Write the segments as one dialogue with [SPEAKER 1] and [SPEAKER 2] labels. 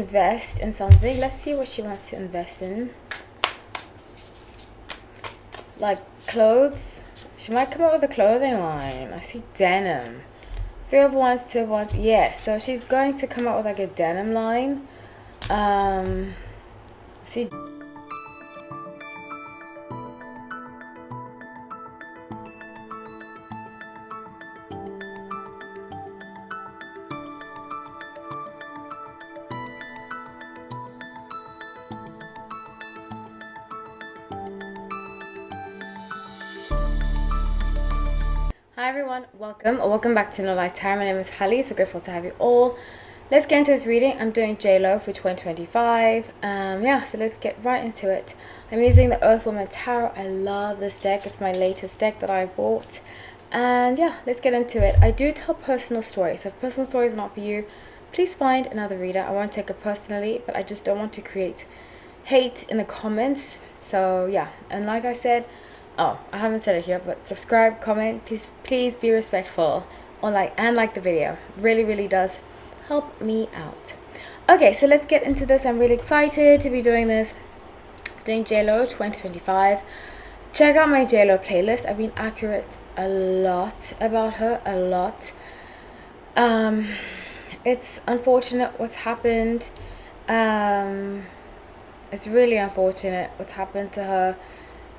[SPEAKER 1] invest in something. Let's see what she wants to invest in. Like clothes. She might come up with a clothing line. I see denim. 3 of Wands, 2 of Wands. Yes, so she's going to come up with like a denim line. See. Hi everyone, welcome back to No Light Tarot. My name is Hallie, so grateful to have you all. Let's get into this reading. I'm doing JLO for 2025. So let's get right into it. I'm using the Earth Woman Tarot. I love this deck. It's my latest deck that I bought. And yeah, let's get into it. I do tell personal stories, so if personal story is not for you, please find another reader. I won't take it personally, but I just don't want to create hate in the comments. So yeah, and like I said, I haven't said it here, but subscribe, comment, please be respectful, or like the video. Really does help me out. Okay, so let's get into this. I'm really excited to be doing this. Doing JLO 2025. Check out my JLO playlist. I've been accurate a lot about her, a lot. It's unfortunate what's happened. It's really unfortunate what's happened to her.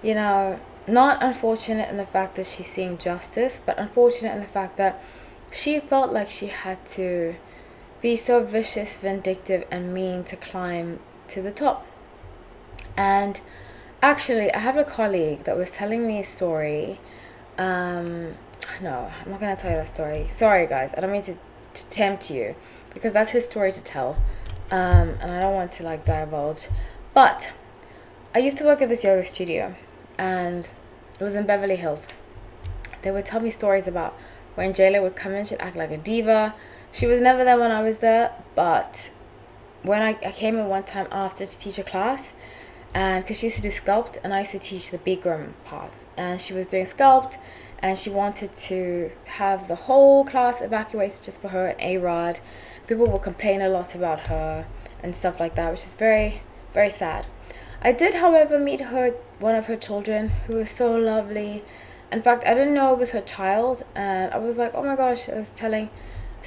[SPEAKER 1] You know, not unfortunate in the fact that she's seeing justice, but unfortunate in the fact that she felt like she had to be so vicious, vindictive, and mean to climb to the top. And actually, I have a colleague that was telling me a story. No, I'm not going to tell you that story. Sorry, guys. I don't mean to tempt you, because that's his story to tell. And I don't want to divulge. But I used to work at this yoga studio, and it was in Beverly Hills. They would tell me stories about when JLO would come in, she'd act like a diva. She was never there when I was there, but when I came in one time after to teach a class, and because she used to do sculpt, and I used to teach the Bikram part, and she was doing sculpt, and she wanted to have the whole class evacuated just for her, an A-Rod. People would complain a lot about her and stuff like that, which is very, very sad. I did, however, meet one of her children, who was so lovely. In fact, I didn't know it was her child, and I was like, oh my gosh, I was telling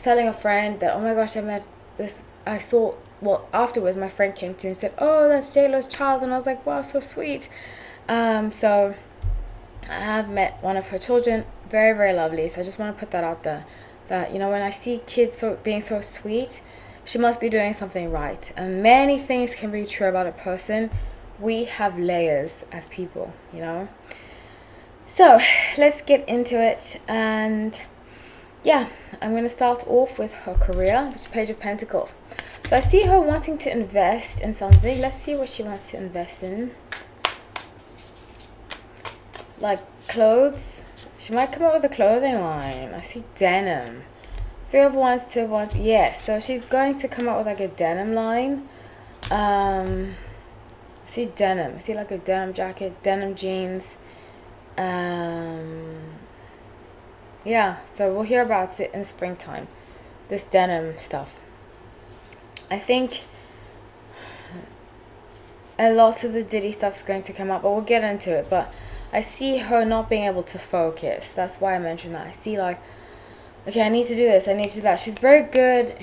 [SPEAKER 1] a friend that, oh my gosh, I met this, afterwards my friend came to me and said, oh, that's JLO's child, and I was like, wow, so sweet. So I have met one of her children, very, very lovely. So I just want to put that out there, that, when I see kids being so sweet, she must be doing something right. And many things can be true about a person. We have layers as people, So let's get into it. And yeah, I'm going to start off with her career, which is Page of Pentacles. So I see her wanting to invest in something. Let's see what she wants to invest in. Like clothes. She might come up with a clothing line. I see denim. 3 of Wands, 2 of Wands. Yes, so she's going to come up with like a denim line. I see denim. I see like a denim jacket, denim jeans. Yeah, so we'll hear about it in springtime. This denim stuff. I think a lot of the Diddy stuff's going to come up, but we'll get into it. But I see her not being able to focus. That's why I mentioned that. I see okay, I need to do this, I need to do that. She's very good.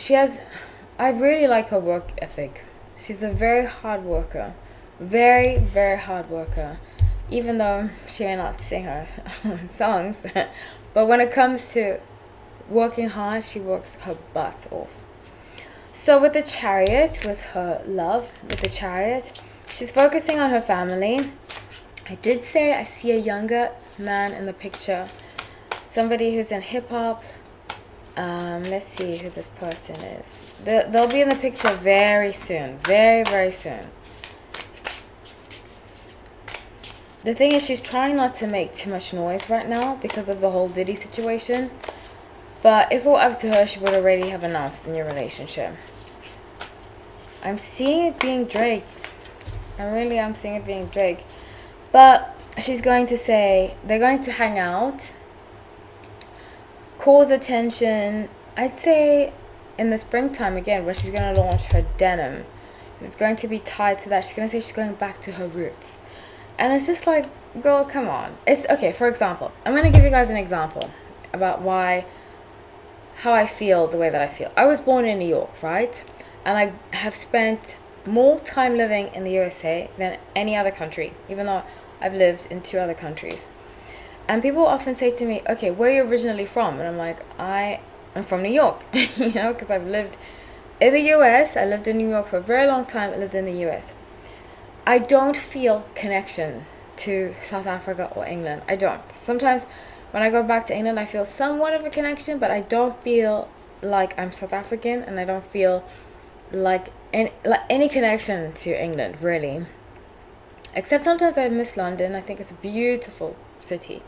[SPEAKER 1] I really like her work ethic. She's a very hard worker. Very, very hard worker. Even though she may not sing her songs. But when it comes to working hard, she works her butt off. So with the Chariot, with her love, with the Chariot, she's focusing on her family. I did say I see a younger man in the picture. Somebody who's in hip-hop. Let's see who this person is. They'll be in the picture very soon. Very, very soon. The thing is, she's trying not to make too much noise right now because of the whole Diddy situation. But if it were up to her, she would already have announced a new relationship. I'm seeing it being Drake. I'm seeing it being Drake. But she's going to say, they're going to hang out, cause attention. I'd say in the springtime again, when she's going to launch her denim, it's going to be tied to that. She's going to say she's going back to her roots. And it's just like, girl, come on. It's okay. For example, I'm going to give you guys an example about how I feel the way that I feel. I was born in New York, right? And I have spent more time living in the USA than any other country, even though I've lived in 2 other countries. And people often say to me, okay, where are you originally from? And I'm like, I'm from New York, you know, because I've lived in the US. I lived in New York for a very long time. I lived in the US. I don't feel connection to South Africa or England. I don't. Sometimes when I go back to England, I feel somewhat of a connection, but I don't feel like I'm South African, and I don't feel like any connection to England, really. Except sometimes I miss London. I think it's a beautiful city.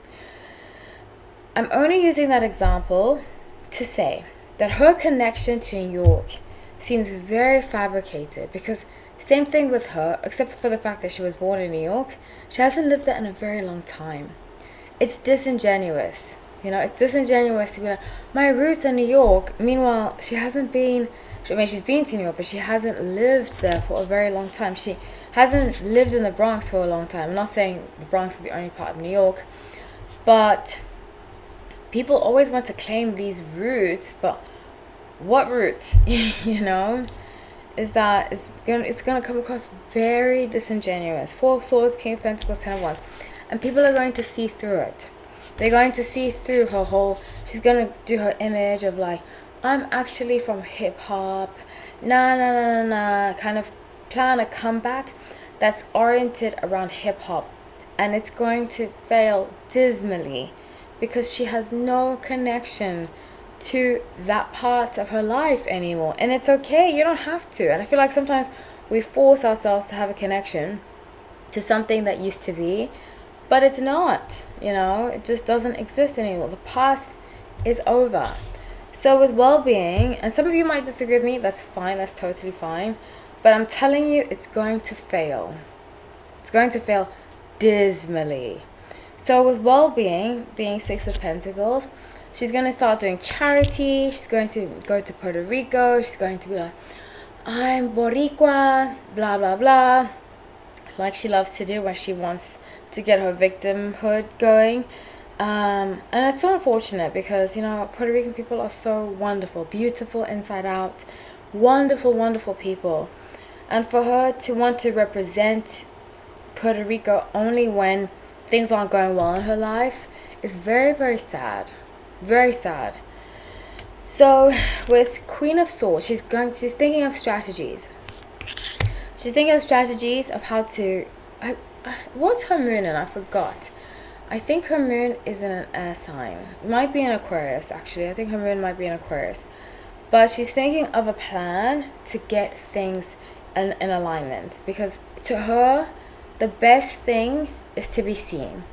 [SPEAKER 1] I'm only using that example to say that her connection to New York seems very fabricated, because same thing with her, except for the fact that she was born in New York, she hasn't lived there in a very long time. It's disingenuous. You know, it's disingenuous to be like, my roots are New York. Meanwhile, she hasn't been, she's been to New York, but she hasn't lived there for a very long time. She hasn't lived in the Bronx for a long time. I'm not saying the Bronx is the only part of New York, but people always want to claim these roots, but what roots? You know, is that it's gonna come across very disingenuous. 4 of Swords, King of Pentacles, 10 of Wands, and people are going to see through it. They're going to see through her whole. She's gonna do her image of like, I'm actually from hip hop, kind of plan a comeback that's oriented around hip hop, and it's going to fail dismally because she has no connection to that part of her life anymore. And it's okay, you don't have to. And I feel like sometimes we force ourselves to have a connection to something that used to be, but it's not, you know, it just doesn't exist anymore. The past is over. So with well-being, and some of you might disagree with me, that's fine, that's totally fine, but I'm telling you, it's going to fail. It's going to fail dismally. So with well-being, being 6 of Pentacles, she's going to start doing charity. She's going to go to Puerto Rico. She's going to be like, I'm Boricua, blah, blah, blah, like she loves to do when she wants to get her victimhood going. And it's so unfortunate because, you know, Puerto Rican people are so wonderful, beautiful inside out, wonderful, wonderful people. And for her to want to represent Puerto Rico only when things aren't going well in her life is very, very sad. Very sad. So with Queen of Swords, she's thinking of strategies. She's thinking of strategies of how to... what's her moon in? I forgot. I think her moon is in an air sign. It might be in Aquarius, actually. I think her moon might be in Aquarius. But she's thinking of a plan to get things in alignment. Because to her, the best thing is to be seen.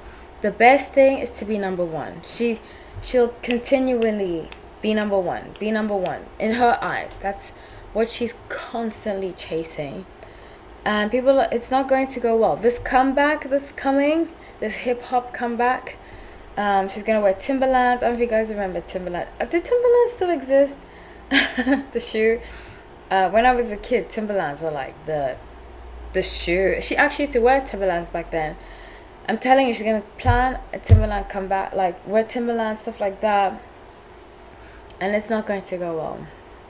[SPEAKER 1] The best thing is to be number one. She'll continually be number one. Be number one. In her eyes. That's what she's constantly chasing. And people, it's not going to go well. This comeback that's coming, this hip-hop comeback, she's going to wear Timberlands. I don't know if you guys remember Timberland. Do Timberlands still exist? The shoe. When I was a kid, Timberlands were like the shoe. She actually used to wear Timberlands back then. I'm telling you, she's going to plan a Timberland comeback, like wear Timberland, stuff like that. And it's not going to go well.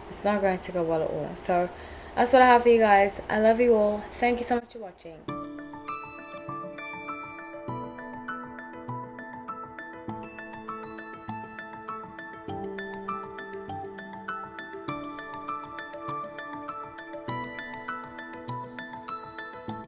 [SPEAKER 1] It's not going to go well at all. So that's what I have for you guys. I love you all. Thank you so much for watching.